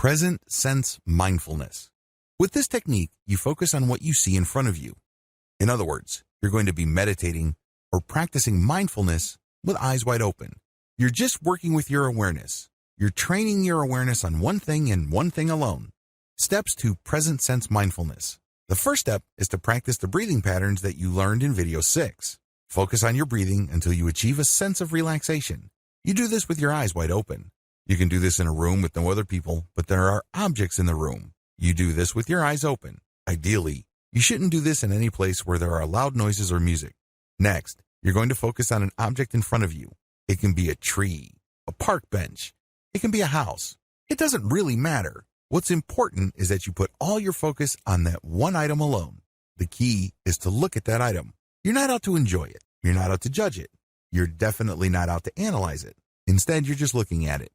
present sense mindfulness. With this technique, you focus on what you see in front of you. In other words, you're going to be meditating or practicing mindfulness with eyes wide open. You're just working with your awareness. You're training your awareness on one thing and one thing alone. Steps to present sense mindfulness. The first step is to practice the breathing patterns that you learned in video 6. Focus on your breathing until you achieve a sense of relaxation. You do this with your eyes wide open. You can do this in a room with no other people, but there are objects in the room. You do this with your eyes open. Ideally, you shouldn't do this in any place where there are loud noises or music. Next, you're going to focus on an object in front of you. It can be a tree, a park bench. It can be a house. It doesn't really matter. What's important is that you put all your focus on that one item alone. The key is to look at that item. You're not out to enjoy it. You're not out to judge it. You're definitely not out to analyze it. Instead, you're just looking at it.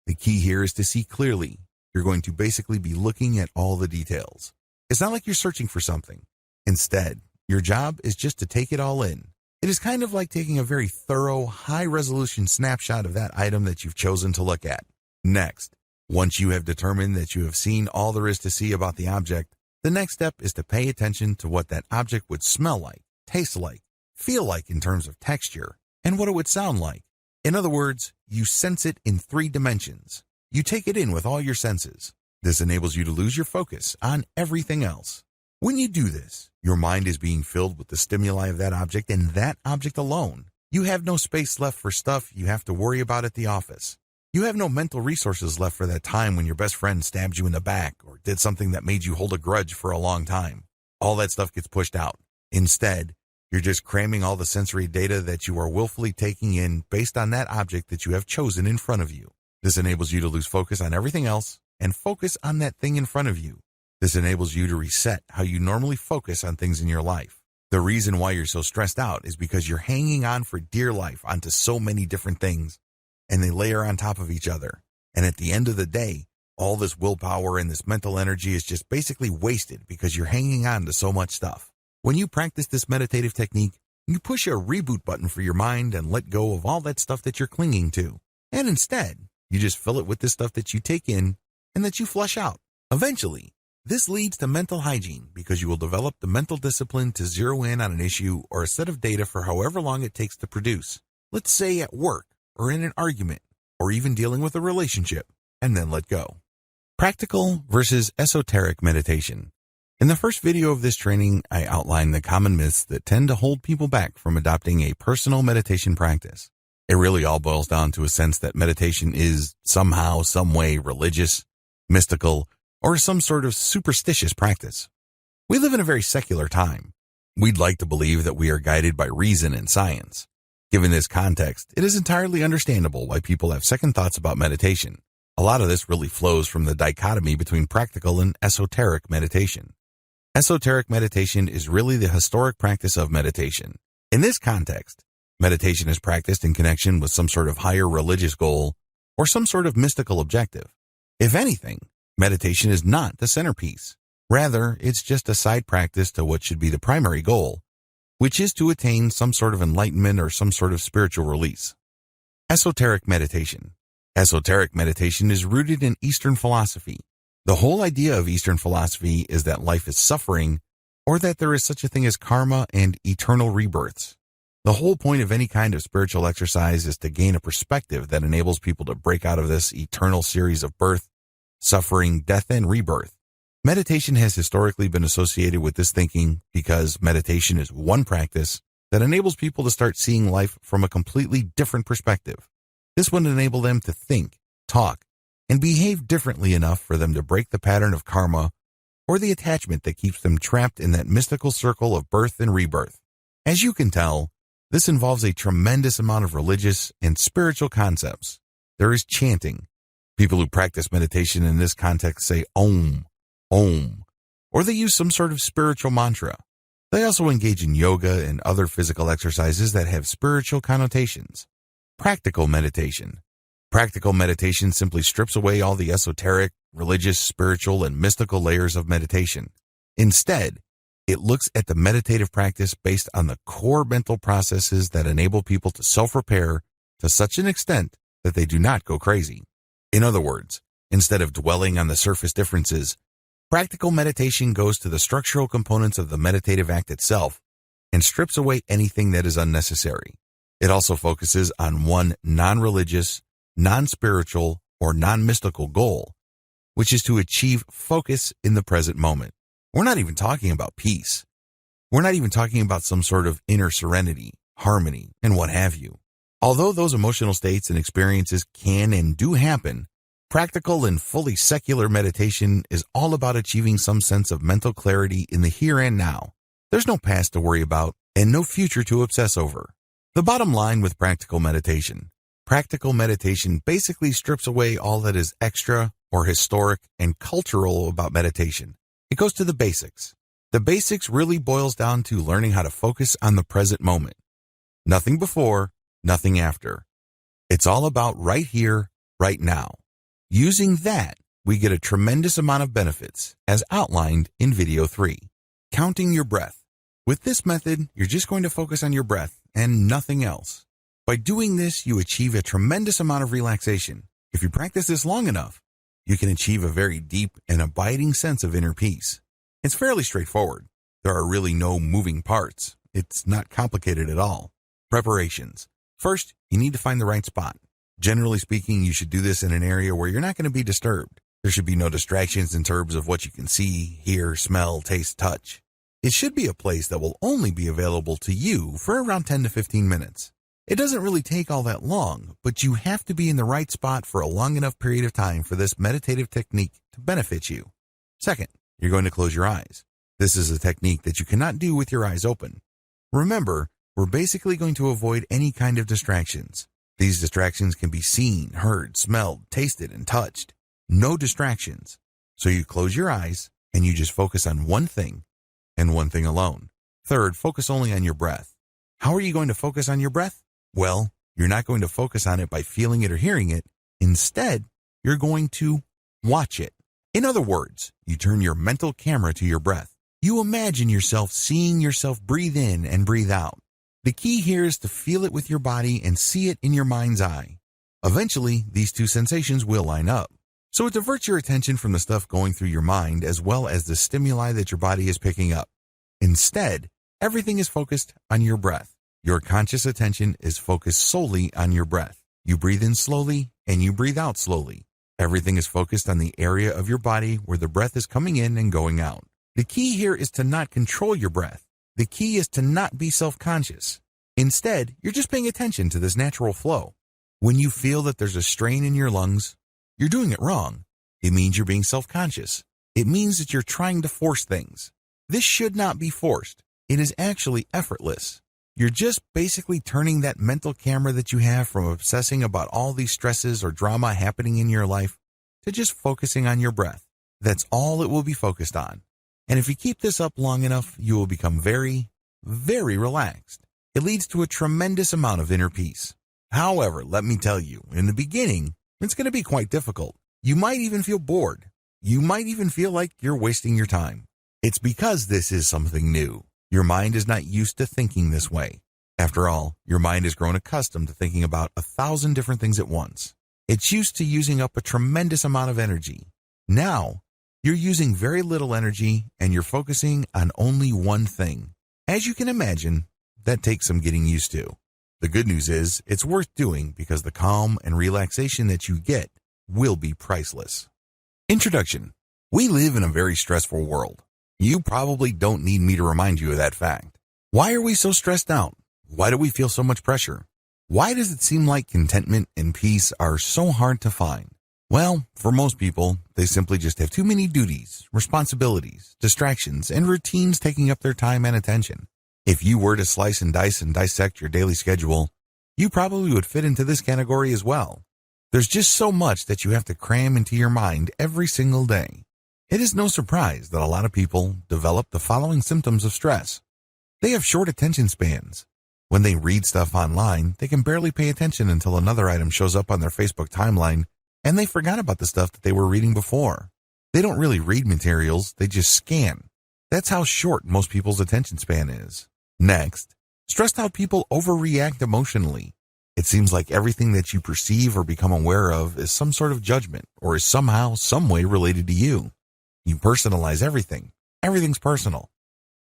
The key here is to see clearly. You're going to basically be looking at all the details. It's not like you're searching for something. Instead, your job is just to take it all in. It is kind of like taking a very thorough, high-resolution snapshot of that item that you've chosen to look at. Next, once you have determined that you have seen all there is to see about the object, the next step is to pay attention to what that object would smell like, taste like, feel like in terms of texture, and what it would sound like. In other words, you sense it in 3 dimensions. You take it in with all your senses. This enables you to lose your focus on everything else. When you do this, your mind is being filled with the stimuli of that object and that object alone. You have no space left for stuff you have to worry about at the office. You have no mental resources left for that time when your best friend stabbed you in the back or did something that made you hold a grudge for a long time. All that stuff gets pushed out. Instead, you're just cramming all the sensory data that you are willfully taking in based on that object that you have chosen in front of you. This enables you to lose focus on everything else and focus on that thing in front of you. This enables you to reset how you normally focus on things in your life. The reason why you're so stressed out is because you're hanging on for dear life onto so many different things, and they layer on top of each other. And at the end of the day, all this willpower and this mental energy is just basically wasted because you're hanging on to so much stuff. When you practice this meditative technique, you push a reboot button for your mind and let go of all that stuff that you're clinging to. And instead, you just fill it with the stuff that you take in and that you flush out. Eventually, this leads to mental hygiene because you will develop the mental discipline to zero in on an issue or a set of data for however long it takes to produce. Let's say at work or in an argument or even dealing with a relationship, and then let go. Practical versus esoteric meditation. In the first video of this training, I outlined the common myths that tend to hold people back from adopting a personal meditation practice. It really all boils down to a sense that meditation is somehow, some way religious, mystical, or some sort of superstitious practice. We live in a very secular time. We'd like to believe that we are guided by reason and science. Given this context, it is entirely understandable why people have second thoughts about meditation. A lot of this really flows from the dichotomy between practical and esoteric meditation. Esoteric meditation is really the historic practice of meditation. In this context, meditation is practiced in connection with some sort of higher religious goal or some sort of mystical objective. If anything, meditation is not the centerpiece. Rather, it's just a side practice to what should be the primary goal, which is to attain some sort of enlightenment or some sort of spiritual release. Esoteric meditation. Esoteric meditation is rooted in Eastern philosophy. The whole idea of Eastern philosophy is that life is suffering, or that there is such a thing as karma and eternal rebirths. The whole point of any kind of spiritual exercise is to gain a perspective that enables people to break out of this eternal series of birth, suffering, death, and rebirth. Meditation has historically been associated with this thinking because meditation is one practice that enables people to start seeing life from a completely different perspective. This would enable them to think, talk, and behave differently enough for them to break the pattern of karma or the attachment that keeps them trapped in that mystical circle of birth and rebirth. As you can tell, this involves a tremendous amount of religious and spiritual concepts. There is chanting. People who practice meditation in this context say Om, Om, or they use some sort of spiritual mantra. They also engage in yoga and other physical exercises that have spiritual connotations. Practical meditation. Practical meditation simply strips away all the esoteric, religious, spiritual, and mystical layers of meditation. Instead, it looks at the meditative practice based on the core mental processes that enable people to self-repair to such an extent that they do not go crazy. In other words, Instead of dwelling on the surface differences, practical meditation goes to the structural components of the meditative act itself and strips away anything that is unnecessary. It also focuses on one non-religious, non-spiritual, or non-mystical goal, which is to achieve focus in the present moment. We're not even talking about peace. We're not even talking about some sort of inner serenity, harmony, and what have you. Although those emotional states and experiences can and do happen, practical and fully secular meditation is all about achieving some sense of mental clarity in the here and now. There's no past to worry about and no future to obsess over. The bottom line with practical meditation basically strips away all that is extra or historic and cultural about meditation. It goes to the basics. The basics really boils down to learning how to focus on the present moment. Nothing before, nothing after. It's all about right here, right now. Using that, we get a tremendous amount of benefits, as outlined in video 3. Counting your breath. With this method, you're just going to focus on your breath and nothing else. By doing this, you achieve a tremendous amount of relaxation. If you practice this long enough, you can achieve a very deep and abiding sense of inner peace. It's fairly straightforward. There are really no moving parts. It's not complicated at all. Preparations. First, you need to find the right spot. Generally speaking, you should do this in an area where you're not going to be disturbed. There should be no distractions in terms of what you can see, hear, smell, taste, touch. It should be a place that will only be available to you for around 10 to 15 minutes. It doesn't really take all that long, but you have to be in the right spot for a long enough period of time for this meditative technique to benefit you. Second, you're going to close your eyes. This is a technique that you cannot do with your eyes open. Remember, we're basically going to avoid any kind of distractions. These distractions can be seen, heard, smelled, tasted, and touched. No distractions. So you close your eyes and you just focus on one thing and one thing alone. Third, focus only on your breath. How are you going to focus on your breath? Well, you're not going to focus on it by feeling it or hearing it. Instead, you're going to watch it. In other words, you turn your mental camera to your breath. You imagine yourself seeing yourself breathe in and breathe out. The key here is to feel it with your body and see it in your mind's eye. Eventually, these two sensations will line up. So it diverts your attention from the stuff going through your mind as well as the stimuli that your body is picking up. Instead, everything is focused on your breath. Your conscious attention is focused solely on your breath. You breathe in slowly and you breathe out slowly. Everything is focused on the area of your body where the breath is coming in and going out. The key here is to not control your breath. The key is to not be self-conscious. Instead, you're just paying attention to this natural flow. When you feel that there's a strain in your lungs, you're doing it wrong. It means you're being self-conscious. It means that you're trying to force things. This should not be forced. It is actually effortless. You're just basically turning that mental camera that you have from obsessing about all these stresses or drama happening in your life to just focusing on your breath. That's all it will be focused on. And if you keep this up long enough, you will become very, very relaxed. It leads to a tremendous amount of inner peace. However, let me tell you, in the beginning, it's going to be quite difficult. You might even feel bored. You might even feel like you're wasting your time. It's because this is something new. Your mind is not used to thinking this way. After all, your mind has grown accustomed to thinking about 1,000 different things at once. It's used to using up a tremendous amount of energy. Now, you're using very little energy and you're focusing on only one thing. As you can imagine, that takes some getting used to. The good news is it's worth doing because the calm and relaxation that you get will be priceless. Introduction. We live in a very stressful world. You probably don't need me to remind you of that fact. Why are we so stressed out? Why do we feel so much pressure? Why does it seem like contentment and peace are so hard to find? Well, for most people, they simply just have too many duties, responsibilities, distractions, and routines taking up their time and attention. If you were to slice and dice and dissect your daily schedule, you probably would fit into this category as well. There's just so much that you have to cram into your mind every single day. It is no surprise that a lot of people develop the following symptoms of stress. They have short attention spans. When they read stuff online, they can barely pay attention until another item shows up on their Facebook timeline, and they forgot about the stuff that they were reading before. They don't really read materials, they just scan. That's how short most people's attention span is. Next, stressed out people overreact emotionally. It seems like everything that you perceive or become aware of is some sort of judgment or is somehow, some way related to you. You personalize everything. Everything's personal.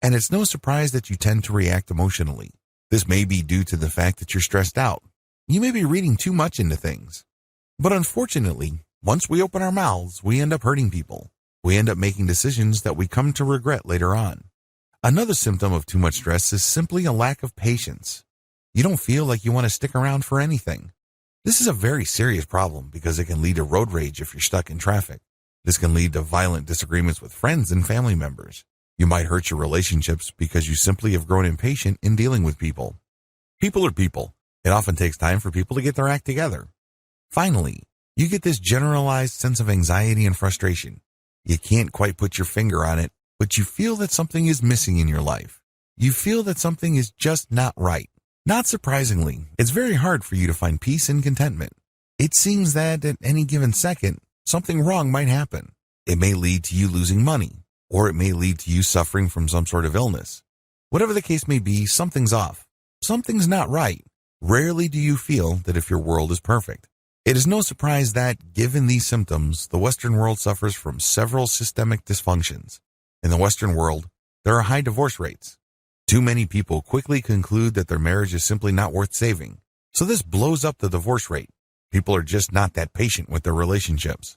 And it's no surprise that you tend to react emotionally. This may be due to the fact that you're stressed out. You may be reading too much into things. But unfortunately, once we open our mouths, we end up hurting people. We end up making decisions that we come to regret later on. Another symptom of too much stress is simply a lack of patience. You don't feel like you want to stick around for anything. This is a very serious problem because it can lead to road rage if you're stuck in traffic. This can lead to violent disagreements with friends and family members. You might hurt your relationships because you simply have grown impatient in dealing with people. People are people. It often takes time for people to get their act together. Finally, you get this generalized sense of anxiety and frustration. You can't quite put your finger on it, but you feel that something is missing in your life. You feel that something is just not right. Not surprisingly, it's very hard for you to find peace and contentment. It seems that at any given second, something wrong might happen. It may lead to you losing money, or it may lead to you suffering from some sort of illness. Whatever the case may be, something's off. Something's not right. Rarely do you feel that if your world is perfect. It is no surprise that, given these symptoms, the Western world suffers from several systemic dysfunctions. In the Western world, there are high divorce rates. Too many people quickly conclude that their marriage is simply not worth saving. So this blows up the divorce rate. People are just not that patient with their relationships.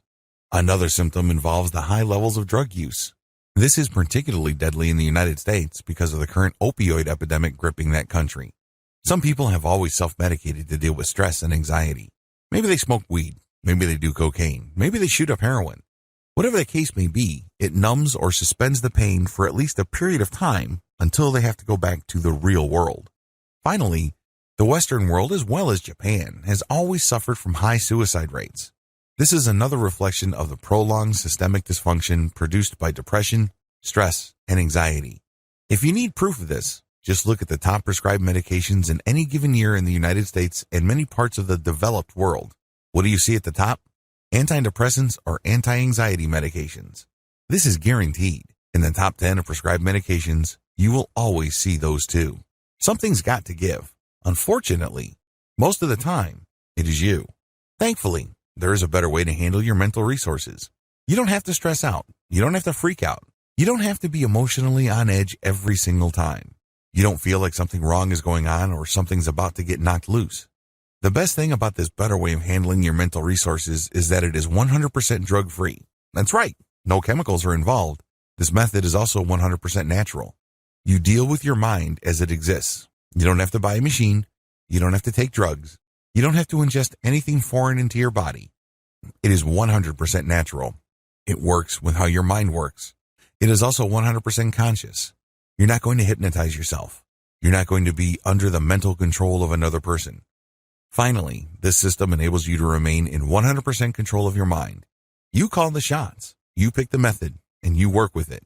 Another symptom involves the high levels of drug use. This is particularly deadly in the United States because of the current opioid epidemic gripping that country. Some people have always self-medicated to deal with stress and anxiety. Maybe they smoke weed. Maybe they do cocaine. Maybe they shoot up heroin. Whatever the case may be, it numbs or suspends the pain for at least a period of time until they have to go back to the real world. Finally, the Western world, as well as Japan, has always suffered from high suicide rates. This is another reflection of the prolonged systemic dysfunction produced by depression, stress, and anxiety. If you need proof of this, just look at the top prescribed medications in any given year in the United States and many parts of the developed world. What do you see at the top? Antidepressants or anti-anxiety medications. This is guaranteed. In the top 10 of prescribed medications, you will always see those too. Something's got to give. Unfortunately, most of the time, it is you. Thankfully, there is a better way to handle your mental resources. You don't have to stress out. You don't have to freak out. You don't have to be emotionally on edge every single time. You don't feel like something wrong is going on or something's about to get knocked loose. The best thing about this better way of handling your mental resources is that it is 100% drug-free. That's right, no chemicals are involved. This method is also 100% natural. You deal with your mind as it exists. You don't have to buy a machine. You don't have to take drugs. You don't have to ingest anything foreign into your body. It is 100% natural. It works with how your mind works. It is also 100% conscious. You're not going to hypnotize yourself. You're not going to be under the mental control of another person. Finally, this system enables you to remain in 100% control of your mind. You call the shots, you pick the method, and you work with it.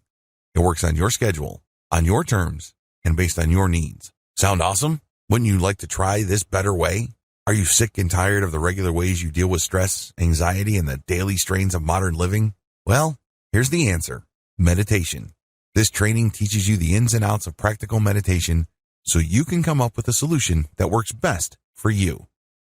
It works on your schedule, on your terms, and based on your needs. Sound awesome? Wouldn't you like to try this better way? Are you sick and tired of the regular ways you deal with stress, anxiety, and the daily strains of modern living? Well, here's the answer. Meditation. This training teaches you the ins and outs of practical meditation so you can come up with a solution that works best for you.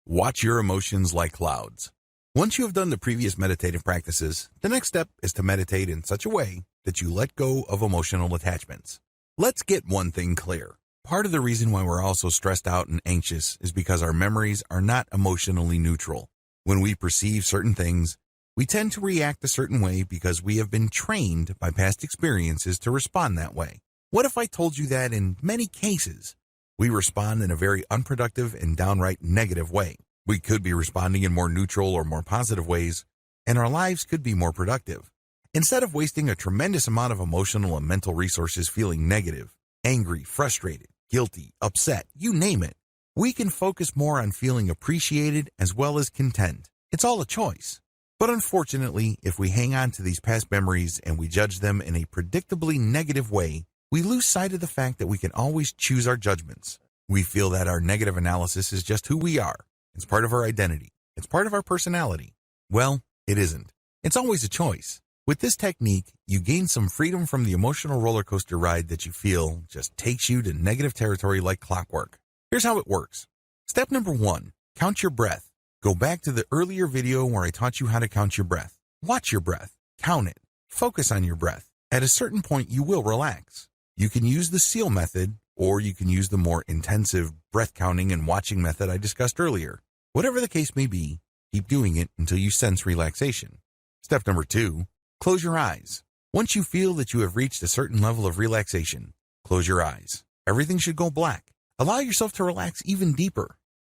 Watch your emotions like clouds. Once you have done the previous meditative practices, the next step is to meditate in such a way that you let go of emotional attachments. Let's get one thing clear. Part of the reason why we're all so stressed out and anxious is because our memories are not emotionally neutral. When we perceive certain things, we tend to react a certain way because we have been trained by past experiences to respond that way. What if I told you that in many cases, we respond in a very unproductive and downright negative way? We could be responding in more neutral or more positive ways, and our lives could be more productive. Instead of wasting a tremendous amount of emotional and mental resources feeling negative, angry, frustrated, guilty, upset, you name it, we can focus more on feeling appreciated as well as content. It's all a choice. But unfortunately, if we hang on to these past memories and we judge them in a predictably negative way, we lose sight of the fact that we can always choose our judgments. We feel that our negative analysis is just who we are. It's part of our identity. It's part of our personality. Well, it isn't. It's always a choice. With this technique, you gain some freedom from the emotional roller coaster ride that you feel just takes you to negative territory like clockwork. Here's how it works. Step number 1. Count your breath. Go back to the earlier video where I taught you how to count your breath. Watch your breath. Count it. Focus on your breath. At a certain point, you will relax. You can use the seal method, or you can use the more intensive breath counting and watching method I discussed earlier. Whatever the case may be, keep doing it until you sense relaxation. Step number 2, close your eyes. Once you feel that you have reached a certain level of relaxation, close your eyes. Everything should go black. Allow yourself to relax even deeper.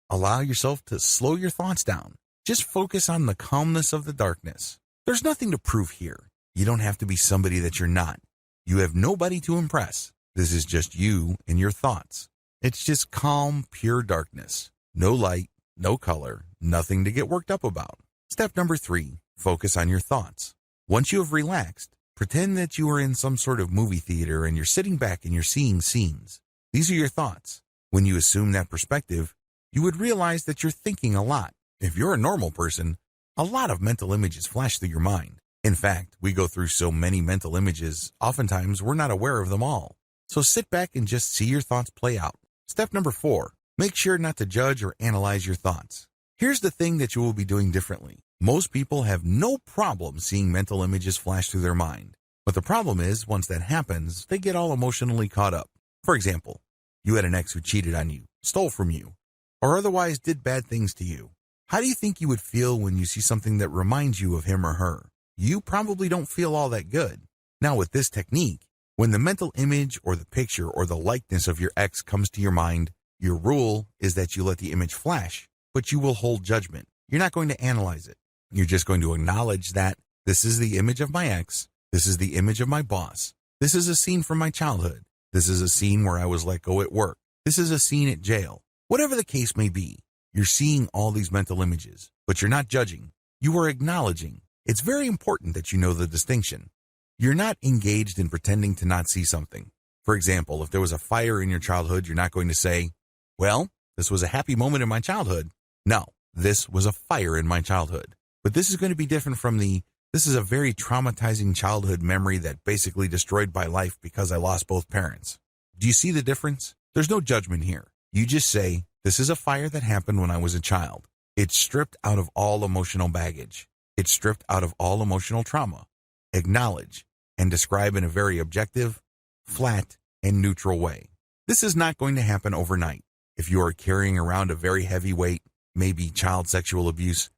Allow yourself to slow your thoughts down. Just focus on the calmness of the darkness. There's nothing to prove here. You don't have to be somebody that you're not. You have nobody to impress. This is just you and your thoughts. It's just calm, pure darkness. No light, no color, nothing to get worked up about. Step number 3, focus on your thoughts. Once you have relaxed, pretend that you are in some sort of movie theater and you're sitting back and you're seeing scenes. These are your thoughts. When you assume that perspective, you would realize that you're thinking a lot. If you're a normal person, a lot of mental images flash through your mind. In fact, we go through so many mental images, oftentimes we're not aware of them all. So sit back and just see your thoughts play out. Step number 4, make sure not to judge or analyze your thoughts. Here's the thing that you will be doing differently. Most people have no problem seeing mental images flash through their mind. But the problem is, once that happens, they get all emotionally caught up. For example, you had an ex who cheated on you, stole from you, or otherwise did bad things to you. How do you think you would feel when you see something that reminds you of him or her? You probably don't feel all that good. Now with this technique, when the mental image or the picture or the likeness of your ex comes to your mind, your rule is that you let the image flash, but you will hold judgment. You're not going to analyze it. You're just going to acknowledge that this is the image of my ex, this is the image of my boss, this is a scene from my childhood, this is a scene where I was let go at work, this is a scene at jail. Whatever the case may be, you're seeing all these mental images, but you're not judging. You are acknowledging. It's very important that you know the distinction. You're not engaged in pretending to not see something. For example, if there was a fire in your childhood, you're not going to say, well, this was a happy moment in my childhood. No, this was a fire in my childhood. But this is going to be different from this is a very traumatizing childhood memory that basically destroyed my life because I lost both parents. Do you see the difference? There's no judgment here. You just say, this is a fire that happened when I was a child. It's stripped out of all emotional baggage. It's stripped out of all emotional trauma. Acknowledge and describe in a very objective, flat, and neutral way. This is not going to happen overnight. If you are carrying around a very heavy weight, maybe child sexual abuse,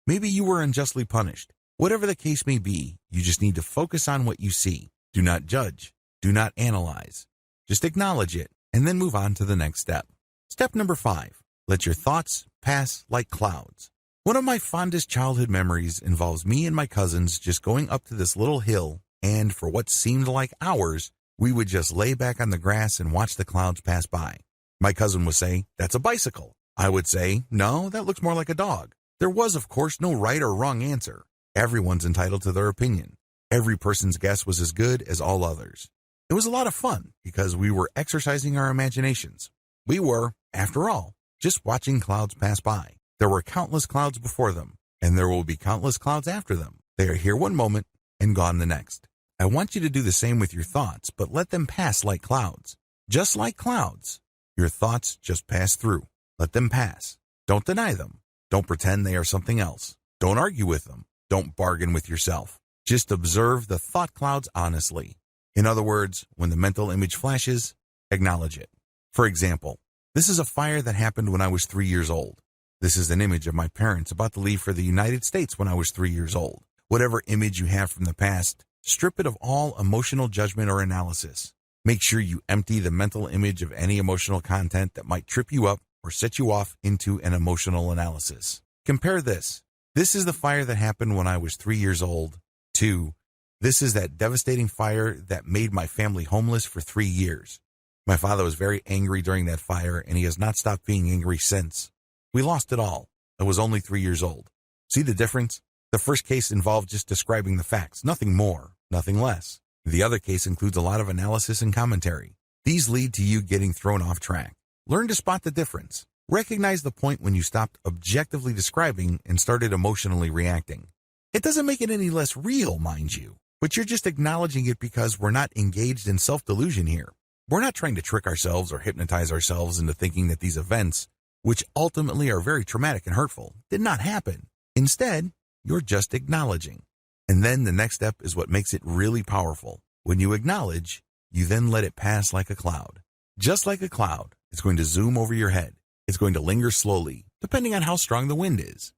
maybe you were unjustly punished. Whatever the case may be, you just need to focus on what you see. Do not judge. Do not analyze. Just acknowledge it and then move on to the next step. Step number 5, let your thoughts pass like clouds. One of my fondest childhood memories involves me and my cousins just going up to this little hill, and for what seemed like hours, we would just lay back on the grass and watch the clouds pass by. My cousin would say, that's a bicycle. I would say, no, that looks more like a dog. There was, of course, no right or wrong answer. Everyone's entitled to their opinion. Every person's guess was as good as all others. It was a lot of fun because we were exercising our imaginations. We were, after all, just watching clouds pass by. There were countless clouds before them, and there will be countless clouds after them. They are here one moment and gone the next. I want you to do the same with your thoughts, but let them pass like clouds. Just like clouds, your thoughts just pass through. Let them pass. Don't deny them. Don't pretend they are something else. Don't argue with them. Don't bargain with yourself. Just observe the thought clouds honestly. In other words, when the mental image flashes, acknowledge it. For example, this is a fire that happened when I was 3 years old. This is an image of my parents about to leave for the United States when I was 3 years old. Whatever image you have from the past, strip it of all emotional judgment or analysis. Make sure you empty the mental image of any emotional content that might trip you up or set you off into an emotional analysis. Compare this. This is the fire that happened when I was 3 years old. 2. This is that devastating fire that made my family homeless for 3 years. My father was very angry during that fire, and he has not stopped being angry since. We lost it all. I was only 3 years old. See the difference? The first case involved just describing the facts, nothing more, nothing less. The other case includes a lot of analysis and commentary. These lead to you getting thrown off track. Learn to spot the difference. Recognize the point when you stopped objectively describing and started emotionally reacting. It doesn't make it any less real, mind you, but you're just acknowledging it because we're not engaged in self-delusion here. We're not trying to trick ourselves or hypnotize ourselves into thinking that these events which ultimately are very traumatic and hurtful, did not happen. Instead, you're just acknowledging. And then the next step is what makes it really powerful. When you acknowledge, you then let it pass like a cloud. Just like a cloud, it's going to zoom over your head. It's going to linger slowly, depending on how strong the wind is.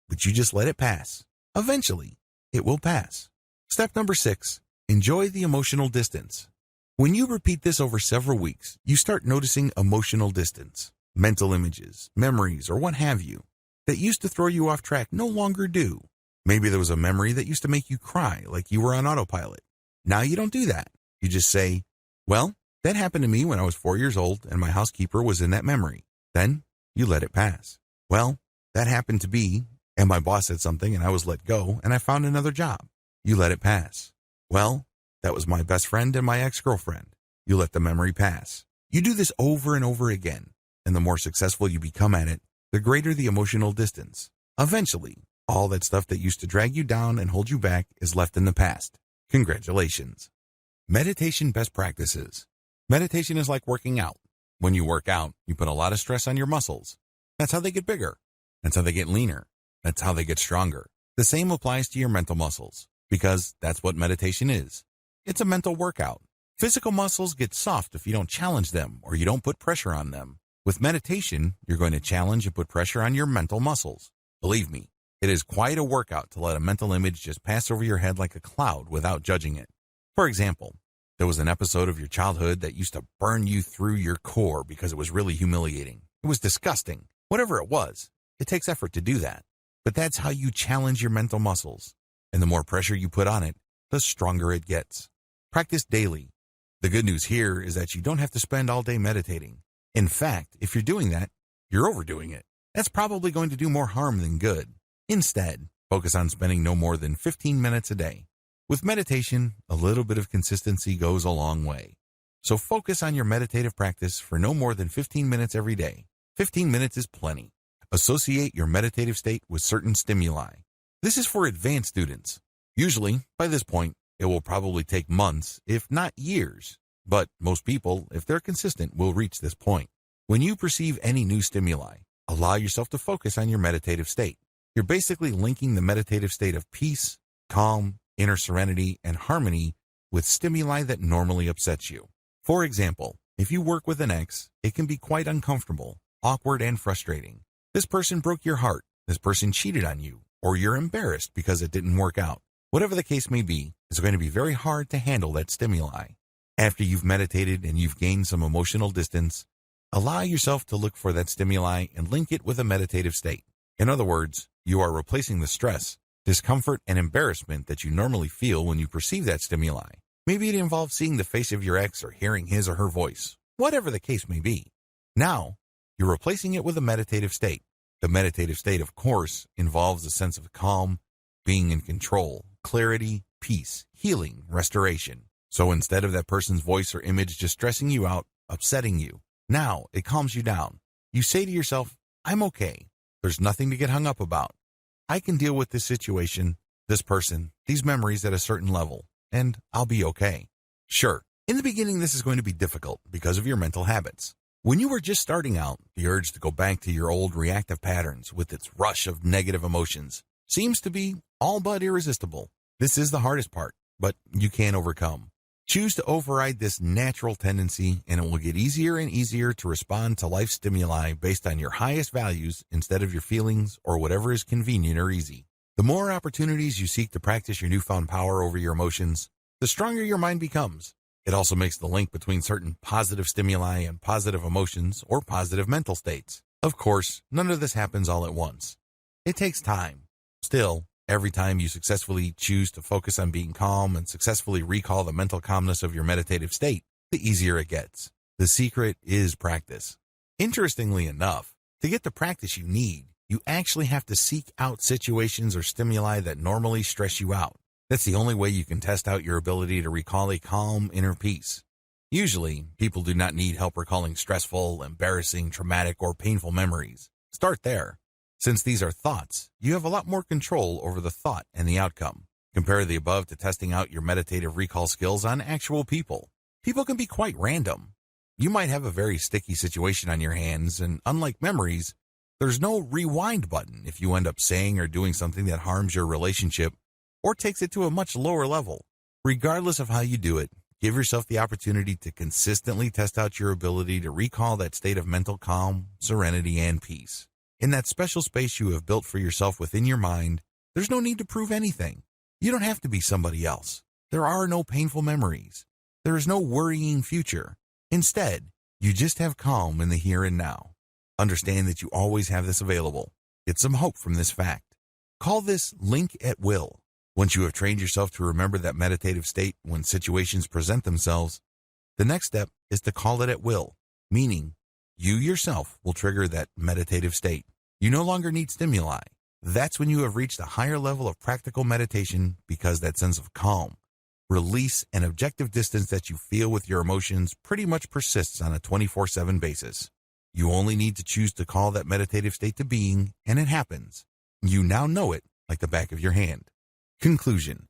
But you just let it pass. Eventually, it will pass. Step number 6, enjoy the emotional distance. When you repeat this over several weeks, you start noticing emotional distance. Mental images, memories, or what have you, that used to throw you off track no longer do. Maybe there was a memory that used to make you cry like you were on autopilot. Now you don't do that. You just say, well, that happened to me when I was 4 years old and my housekeeper was in that memory. Then you let it pass. Well, that happened to be, and my boss said something and I was let go and I found another job. You let it pass. Well, that was my best friend and my ex-girlfriend. You let the memory pass. You do this over and over again, and the more successful you become at it, the greater the emotional distance. Eventually, all that stuff that used to drag you down and hold you back is left in the past. Congratulations. Meditation best practices. Meditation is like working out. When you work out, you put a lot of stress on your muscles. That's how they get bigger. That's how they get leaner. That's how they get stronger. The same applies to your mental muscles, because that's what meditation is. It's a mental workout. Physical muscles get soft if you don't challenge them or you don't put pressure on them. With meditation, you're going to challenge and put pressure on your mental muscles. Believe me, it is quite a workout to let a mental image just pass over your head like a cloud without judging it. For example, there was an episode of your childhood that used to burn you through your core because it was really humiliating. It was disgusting. Whatever it was, it takes effort to do that. But that's how you challenge your mental muscles. And the more pressure you put on it, the stronger it gets. Practice daily. The good news here is that you don't have to spend all day meditating. In fact, if you're doing that, you're overdoing it. That's probably going to do more harm than good. Instead, focus on spending no more than 15 minutes a day. With meditation, a little bit of consistency goes a long way. So focus on your meditative practice for no more than 15 minutes every day. 15 minutes is plenty. Associate your meditative state with certain stimuli. This is for advanced students. Usually, by this point, it will probably take months, if not years. But most people, if they're consistent, will reach this point. When you perceive any new stimuli, allow yourself to focus on your meditative state. You're basically linking the meditative state of peace, calm, inner serenity, and harmony with stimuli that normally upsets you. For example, if you work with an ex, it can be quite uncomfortable, awkward, and frustrating. This person broke your heart, this person cheated on you, or you're embarrassed because it didn't work out. Whatever the case may be, it's going to be very hard to handle that stimuli. After you've meditated and you've gained some emotional distance, allow yourself to look for that stimuli and link it with a meditative state. In other words, you are replacing the stress, discomfort, and embarrassment that you normally feel when you perceive that stimuli. Maybe it involves seeing the face of your ex or hearing his or her voice, whatever the case may be. Now, you're replacing it with a meditative state. The meditative state, of course, involves a sense of calm, being in control, clarity, peace, healing, restoration. So instead of that person's voice or image just stressing you out, upsetting you, now it calms you down. You say to yourself, I'm okay. There's nothing to get hung up about. I can deal with this situation, this person, these memories at a certain level, and I'll be okay. Sure, in the beginning this is going to be difficult because of your mental habits. When you were just starting out, the urge to go back to your old reactive patterns with its rush of negative emotions seems to be all but irresistible. This is the hardest part, but you can overcome. Choose to override this natural tendency, and it will get easier and easier to respond to life stimuli based on your highest values instead of your feelings or whatever is convenient or easy. The more opportunities you seek to practice your newfound power over your emotions, the stronger your mind becomes. It also makes the link between certain positive stimuli and positive emotions or positive mental states. Of course, none of this happens all at once. It takes time. Still, every time you successfully choose to focus on being calm and successfully recall the mental calmness of your meditative state, the easier it gets. The secret is practice. Interestingly enough, to get the practice you need, you actually have to seek out situations or stimuli that normally stress you out. That's the only way you can test out your ability to recall a calm inner peace. Usually, people do not need help recalling stressful, embarrassing, traumatic, or painful memories. Start there. Since these are thoughts, you have a lot more control over the thought and the outcome. Compare the above to testing out your meditative recall skills on actual people. People can be quite random. You might have a very sticky situation on your hands, and unlike memories, There's no rewind button if you end up saying or doing something that harms your relationship or takes it to a much lower level. Regardless of how you do it, give yourself the opportunity to consistently test out your ability to recall that state of mental calm, serenity, and peace. In that special space you have built for yourself within your mind, there's no need to prove anything. You don't have to be somebody else. There are no painful memories. There is no worrying future. Instead, you just have calm in the here and now. Understand that you always have this available. Get some hope from this fact. Call this link at will. Once you have trained yourself to remember that meditative state when situations present themselves, the next step is to call it at will, meaning you yourself will trigger that meditative state. You no longer need stimuli. That's when you have reached a higher level of practical meditation because that sense of calm, release, and objective distance that you feel with your emotions pretty much persists on a 24/7 basis. You only need to choose to call that meditative state to being, and it happens. You now know it like the back of your hand. Conclusion.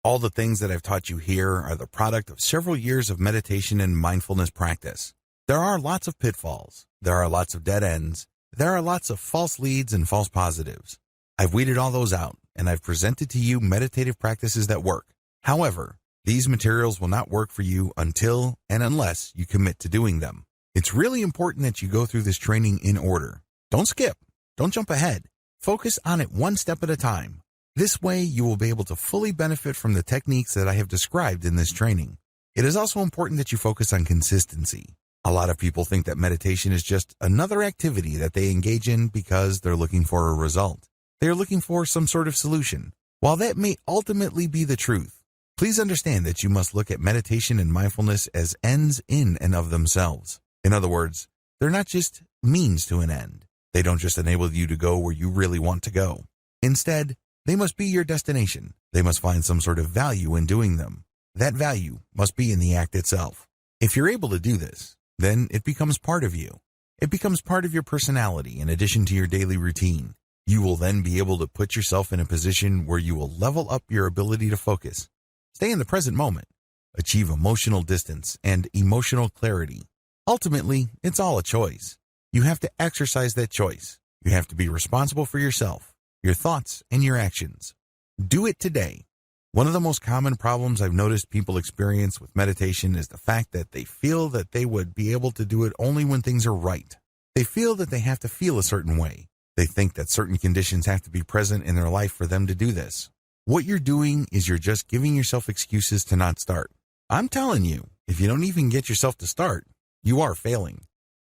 All the things that I've taught you here are the product of several years of meditation and mindfulness practice. There are lots of pitfalls. There are lots of dead ends. There are lots of false leads and false positives. I've weeded all those out, and I've presented to you meditative practices that work. However, these materials will not work for you until and unless you commit to doing them. It's really important that you go through this training in order. Don't skip. Don't jump ahead. Focus on it one step at a time. This way, you will be able to fully benefit from the techniques that I have described in this training. It is also important that you focus on consistency. A lot of people think that meditation is just another activity that they engage in because they're looking for a result. They are looking for some sort of solution. While that may ultimately be the truth, please understand that you must look at meditation and mindfulness as ends in and of themselves. In other words, they're not just means to an end. They don't just enable you to go where you really want to go. Instead, they must be your destination. They must find some sort of value in doing them. That value must be in the act itself. If you're able to do this, then it becomes part of you. It becomes part of your personality in addition to your daily routine. You will then be able to put yourself in a position where you will level up your ability to focus, stay in the present moment, achieve emotional distance and emotional clarity. Ultimately, it's all a choice. You have to exercise that choice. You have to be responsible for yourself, your thoughts, and your actions. Do it today. One of the most common problems I've noticed people experience with meditation is the fact that they feel that they would be able to do it only when things are right. They feel that they have to feel a certain way. They think that certain conditions have to be present in their life for them to do this. What you're doing is you're just giving yourself excuses to not start. I'm telling you, if you don't even get yourself to start, you are failing.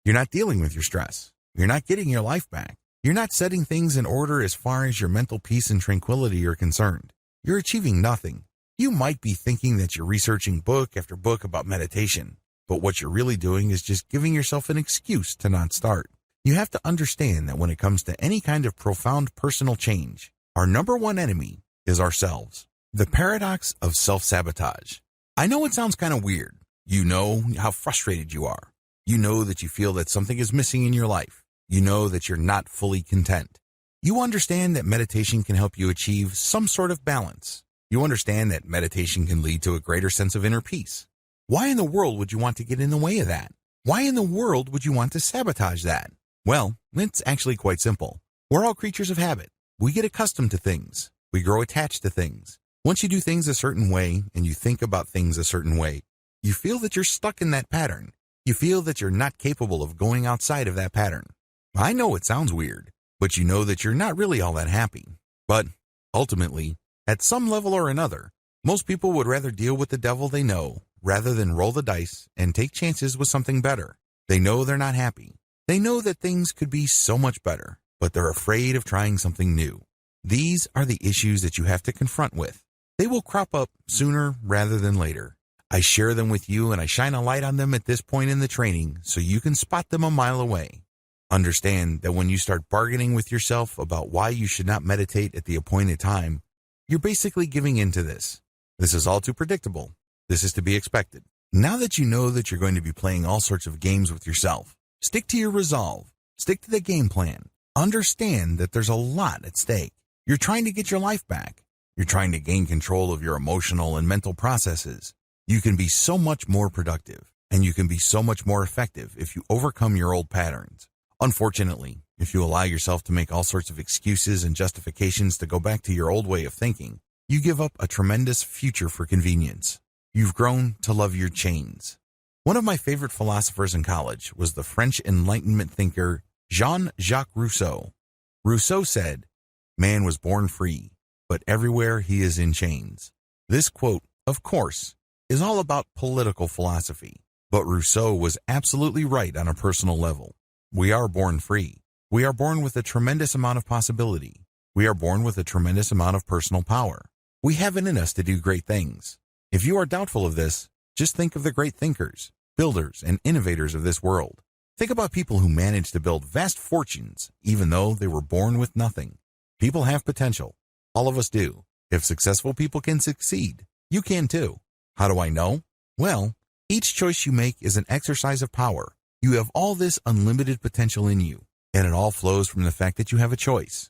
You're not dealing with your stress. You're not getting your life back. You're not setting things in order as far as your mental peace and tranquility are concerned. You're achieving nothing. You might be thinking that you're researching book after book about meditation, but what you're really doing is just giving yourself an excuse to not start. You have to understand that when it comes to any kind of profound personal change, our number one enemy is ourselves. The paradox of self-sabotage. I know it sounds kind of weird. You know how frustrated you are. You know that you feel that something is missing in your life. You know that you're not fully content. You understand that meditation can help you achieve some sort of balance. You understand that meditation can lead to a greater sense of inner peace. Why in the world would you want to get in the way of that? Why in the world would you want to sabotage that? Well, it's actually quite simple. We're all creatures of habit. We get accustomed to things. We grow attached to things. Once you do things a certain way and you think about things a certain way, you feel that you're stuck in that pattern. You feel that you're not capable of going outside of that pattern. I know it sounds weird, but you know that you're not really all that happy. But ultimately, at some level or another, most people would rather deal with the devil they know rather than roll the dice and take chances with something better. They know they're not happy. They know that things could be so much better, but they're afraid of trying something new. These are the issues that you have to confront with. They will crop up sooner rather than later. I share them with you and I shine a light on them at this point in the training so you can spot them a mile away. Understand that when you start bargaining with yourself about why you should not meditate at the appointed time, you're basically giving in to this. This is all too predictable. This is to be expected. Now that you know that you're going to be playing all sorts of games with yourself, stick to your resolve. Stick to the game plan. Understand that there's a lot at stake. You're trying to get your life back. You're trying to gain control of your emotional and mental processes. You can be so much more productive, and you can be so much more effective if you overcome your old patterns. Unfortunately, If you allow yourself to make all sorts of excuses and justifications to go back to your old way of thinking, you give up a tremendous future for convenience. You've grown to love your chains. One of my favorite philosophers in college was the French Enlightenment thinker Jean-Jacques Rousseau. Rousseau said, "Man was born free, but everywhere he is in chains." This quote, of course, is all about political philosophy, but Rousseau was absolutely right on a personal level. We are born free. We are born with a tremendous amount of possibility. We are born with a tremendous amount of personal power. We have it in us to do great things. If you are doubtful of this, just think of the great thinkers, builders, and innovators of this world. Think about people who managed to build vast fortunes, even though they were born with nothing. People have potential. All of us do. If successful people can succeed, you can too. How do I know? Well, each choice you make is an exercise of power. You have all this unlimited potential in you, and it all flows from the fact that you have a choice.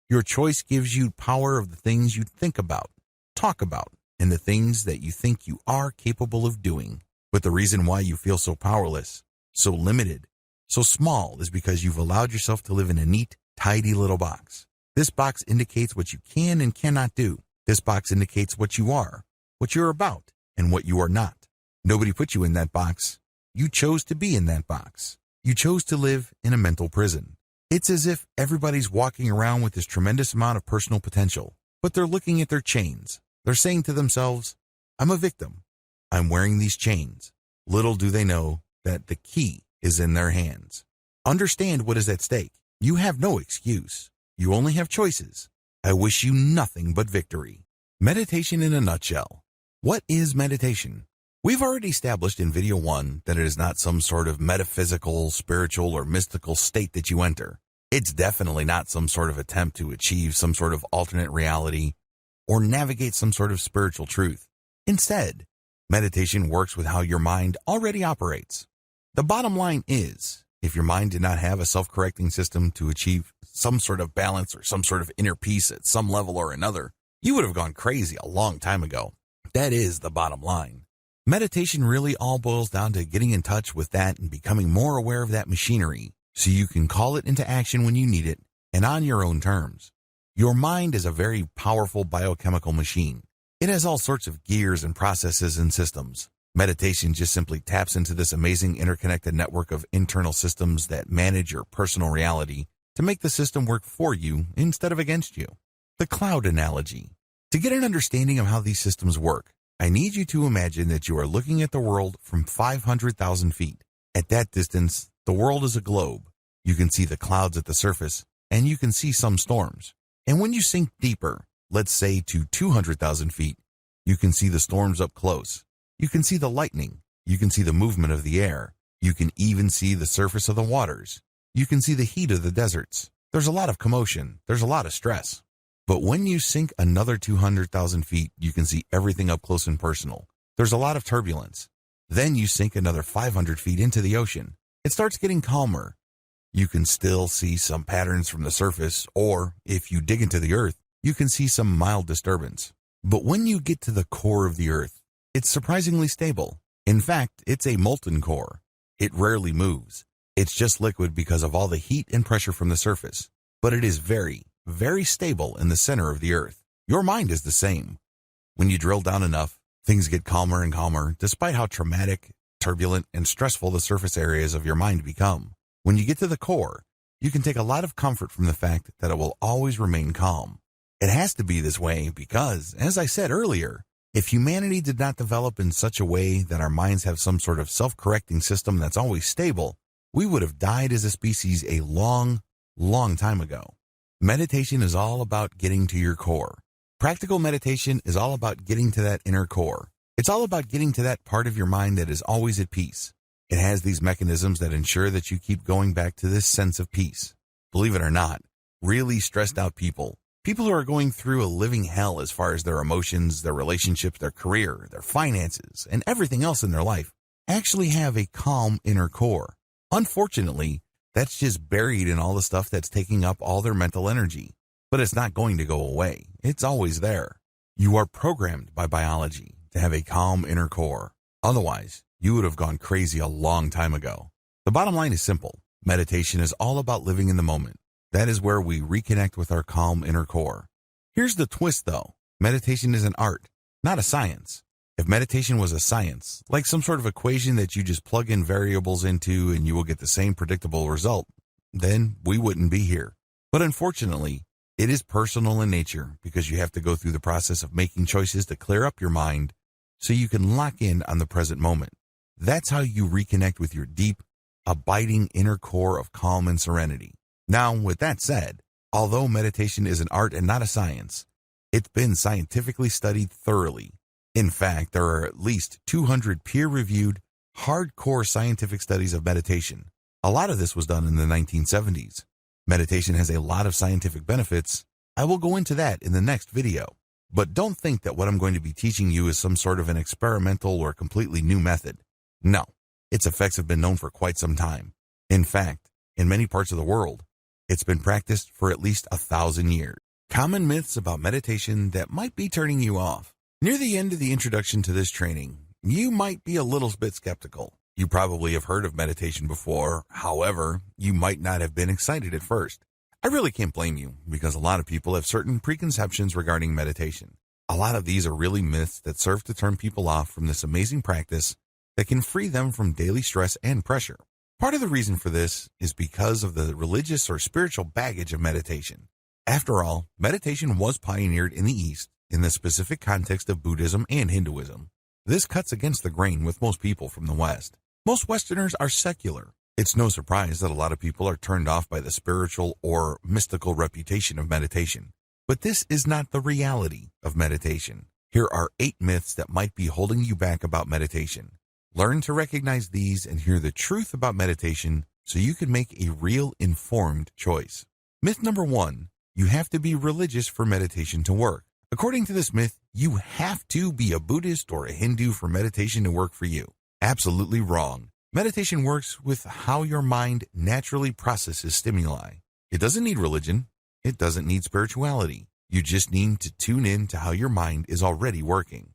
Your choice gives you power of the things you think about, talk about, and the things that you think you are capable of doing. But the reason why you feel so powerless, so limited, so small is because you've allowed yourself to live in a neat, tidy little box. This box indicates what you can and cannot do. This box indicates what you are, what you're about, and what you are not. Nobody put you in that box. You chose to be in that box. You chose to live in a mental prison. It's as if everybody's walking around with this tremendous amount of personal potential, but they're looking at their chains. They're saying to themselves, "I'm a victim. I'm wearing these chains." Little do they know that the key is in their hands. Understand what is at stake. You have no excuse. You only have choices. I wish you nothing but victory. Meditation in a nutshell. What is meditation? We've already established in video 1 that it is not some sort of metaphysical, spiritual, or mystical state that you enter. It's definitely not some sort of attempt to achieve some sort of alternate reality or navigate some sort of spiritual truth. Instead, meditation works with how your mind already operates. The bottom line is, if your mind did not have a self-correcting system to achieve some sort of balance or some sort of inner peace at some level or another, you would have gone crazy a long time ago. That is the bottom line. Meditation really all boils down to getting in touch with that and becoming more aware of that machinery so you can call it into action when you need it and on your own terms. Your mind is a very powerful biochemical machine. It has all sorts of gears and processes and systems. Meditation just simply taps into this amazing interconnected network of internal systems that manage your personal reality to make the system work for you instead of against you. The cloud analogy. To get an understanding of how these systems work, I need you to imagine that you are looking at the world from 500,000 feet. At that distance, the world is a globe. You can see the clouds at the surface, and you can see some storms. And when you sink deeper, let's say to 200,000 feet, you can see the storms up close. You can see the lightning. You can see the movement of the air. You can even see the surface of the waters. You can see the heat of the deserts. There's a lot of commotion. There's a lot of stress. But when you sink another 200,000 feet, you can see everything up close and personal. There's a lot of turbulence. Then you sink another 500 feet into the ocean. It starts getting calmer. You can still see some patterns from the surface, or if you dig into the earth, you can see some mild disturbance. But when you get to the core of the earth, it's surprisingly stable. In fact, it's a molten core. It rarely moves. It's just liquid because of all the heat and pressure from the surface. But it is very, very stable in the center of the earth. Your mind is the same. When you drill down enough, things get calmer and calmer, despite how traumatic, turbulent, and stressful the surface areas of your mind become. When you get to the core, you can take a lot of comfort from the fact that it will always remain calm. It has to be this way because, as I said earlier, if humanity did not develop in such a way that our minds have some sort of self-correcting system that's always stable, we would have died as a species a long, long time ago. Meditation is all about getting to your core. Practical meditation is all about getting to that inner core. It's all about getting to that part of your mind that is always at peace. It has these mechanisms that ensure that you keep going back to this sense of peace. Believe it or not, really stressed out people who are going through a living hell as far as their emotions, their relationships, their career, their finances, and everything else in their life, actually have a calm inner core. Unfortunately, that's just buried in all the stuff that's taking up all their mental energy. But it's not going to go away. It's always there. You are programmed by biology to have a calm inner core. Otherwise, you would have gone crazy a long time ago. The bottom line is simple. Meditation is all about living in the moment. That is where we reconnect with our calm inner core. Here's the twist though. Meditation is an art, not a science. If meditation was a science, like some sort of equation that you just plug in variables into and you will get the same predictable result, then we wouldn't be here. But unfortunately, it is personal in nature because you have to go through the process of making choices to clear up your mind so you can lock in on the present moment. That's how you reconnect with your deep, abiding inner core of calm and serenity. Now, with that said, although meditation is an art and not a science, it's been scientifically studied thoroughly. In fact, there are at least 200 peer-reviewed, hardcore scientific studies of meditation. A lot of this was done in the 1970s. Meditation has a lot of scientific benefits. I will go into that in the next video. But don't think that what I'm going to be teaching you is some sort of an experimental or completely new method. No, its effects have been known for quite some time. In fact, in many parts of the world, it's been practiced for at least 1,000 years. Common myths about meditation that might be turning you off. Near the end of the introduction to this training, you might be a little bit skeptical. You probably have heard of meditation before. However, you might not have been excited at first. I really can't blame you because a lot of people have certain preconceptions regarding meditation. A lot of these are really myths that serve to turn people off from this amazing practice that can free them from daily stress and pressure. Part of the reason for this is because of the religious or spiritual baggage of meditation. After all, meditation was pioneered in the East in the specific context of Buddhism and Hinduism. This cuts against the grain with most people from the West. Most Westerners are secular. It's no surprise that a lot of people are turned off by the spiritual or mystical reputation of meditation. But this is not the reality of meditation. Here are 8 myths that might be holding you back about meditation. Learn to recognize these and hear the truth about meditation so you can make a real informed choice. Myth number 1, you have to be religious for meditation to work. According to this myth, you have to be a Buddhist or a Hindu for meditation to work for you. Absolutely wrong. Meditation works with how your mind naturally processes stimuli. It doesn't need religion. It doesn't need spirituality. You just need to tune in to how your mind is already working.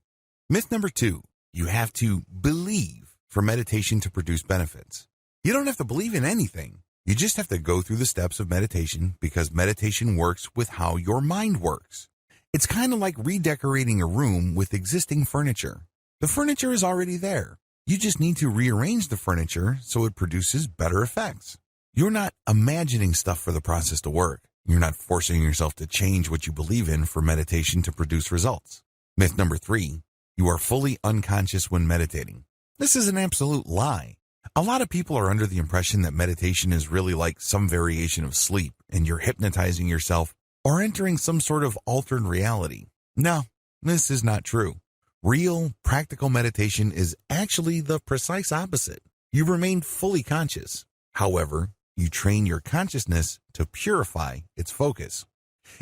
Myth number 2, you have to believe for meditation to produce benefits. You don't have to believe in anything. You just have to go through the steps of meditation because meditation works with how your mind works. It's kind of like redecorating a room with existing furniture. The furniture is already there. You just need to rearrange the furniture so it produces better effects. You're not imagining stuff for the process to work. You're not forcing yourself to change what you believe in for meditation to produce results. Myth number 3, you are fully unconscious when meditating. This is an absolute lie. A lot of people are under the impression that meditation is really like some variation of sleep and you're hypnotizing yourself or entering some sort of altered reality. No, this is not true. Real, practical meditation is actually the precise opposite. You remain fully conscious. However, you train your consciousness to purify its focus.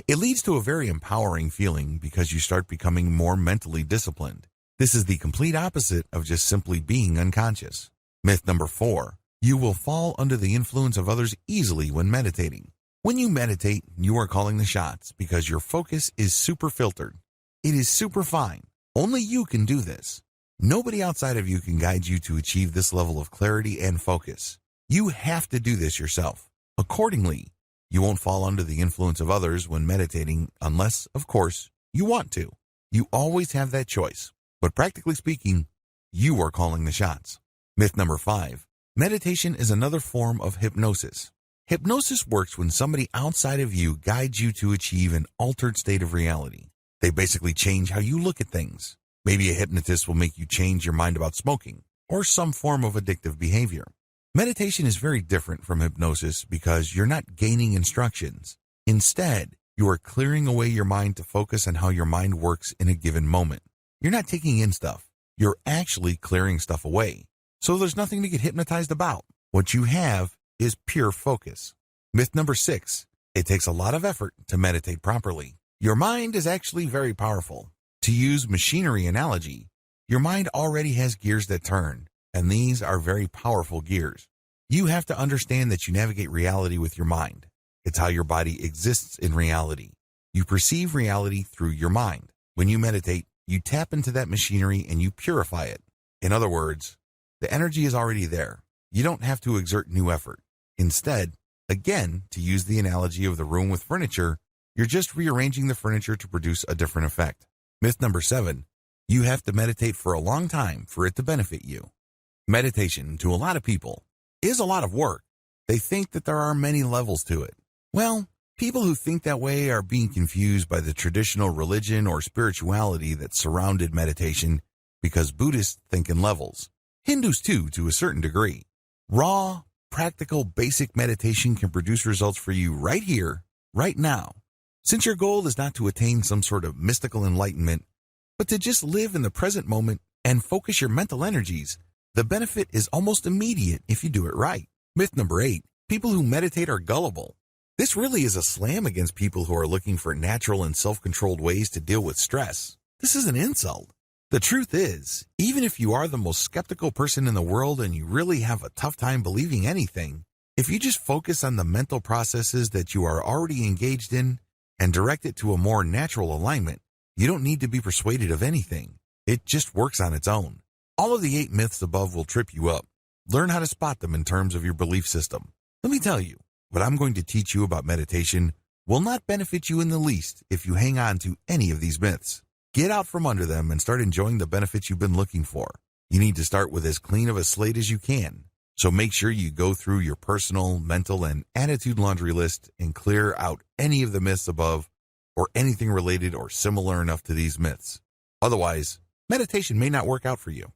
It leads to a very empowering feeling because you start becoming more mentally disciplined. This is the complete opposite of just simply being unconscious. Myth number 4, you will fall under the influence of others easily when meditating. When you meditate, you are calling the shots because your focus is super filtered. It is super fine. Only you can do this. Nobody outside of you can guide you to achieve this level of clarity and focus. You have to do this yourself. Accordingly, you won't fall under the influence of others when meditating unless, of course, you want to. You always have that choice. But practically speaking, you are calling the shots. Myth number 5, meditation is another form of hypnosis. Hypnosis works when somebody outside of you guides you to achieve an altered state of reality. They basically change how you look at things. Maybe a hypnotist will make you change your mind about smoking or some form of addictive behavior. Meditation is very different from hypnosis because you're not gaining instructions. Instead, you are clearing away your mind to focus on how your mind works in a given moment. You're not taking in stuff. You're actually clearing stuff away. So there's nothing to get hypnotized about. What you have is pure focus. Myth number 6, it takes a lot of effort to meditate properly. Your mind is actually very powerful. To use machinery analogy, your mind already has gears that turn, and these are very powerful gears. You have to understand that you navigate reality with your mind. It's how your body exists in reality. You perceive reality through your mind. When you meditate, you tap into that machinery and you purify it. In other words, the energy is already there. You don't have to exert new effort. Instead, again, to use the analogy of the room with furniture, you're just rearranging the furniture to produce a different effect. Myth number 7, you have to meditate for a long time for it to benefit you. Meditation, to a lot of people, is a lot of work. They think that there are many levels to it. Well, people who think that way are being confused by the traditional religion or spirituality that surrounded meditation, because Buddhists think in levels. Hindus too, to a certain degree. Raw, practical, basic meditation can produce results for you right here, right now. Since your goal is not to attain some sort of mystical enlightenment, but to just live in the present moment and focus your mental energies, the benefit is almost immediate if you do it right. Myth number 8, people who meditate are gullible. This really is a slam against people who are looking for natural and self-controlled ways to deal with stress. This is an insult. The truth is, even if you are the most skeptical person in the world and you really have a tough time believing anything, if you just focus on the mental processes that you are already engaged in and direct it to a more natural alignment, you don't need to be persuaded of anything. It just works on its own. All of the 8 myths above will trip you up. Learn how to spot them in terms of your belief system. Let me tell you, what I'm going to teach you about meditation will not benefit you in the least if you hang on to any of these myths. Get out from under them and start enjoying the benefits you've been looking for. You need to start with as clean of a slate as you can. So make sure you go through your personal, mental, and attitude laundry list and clear out any of the myths above or anything related or similar enough to these myths. Otherwise, meditation may not work out for you.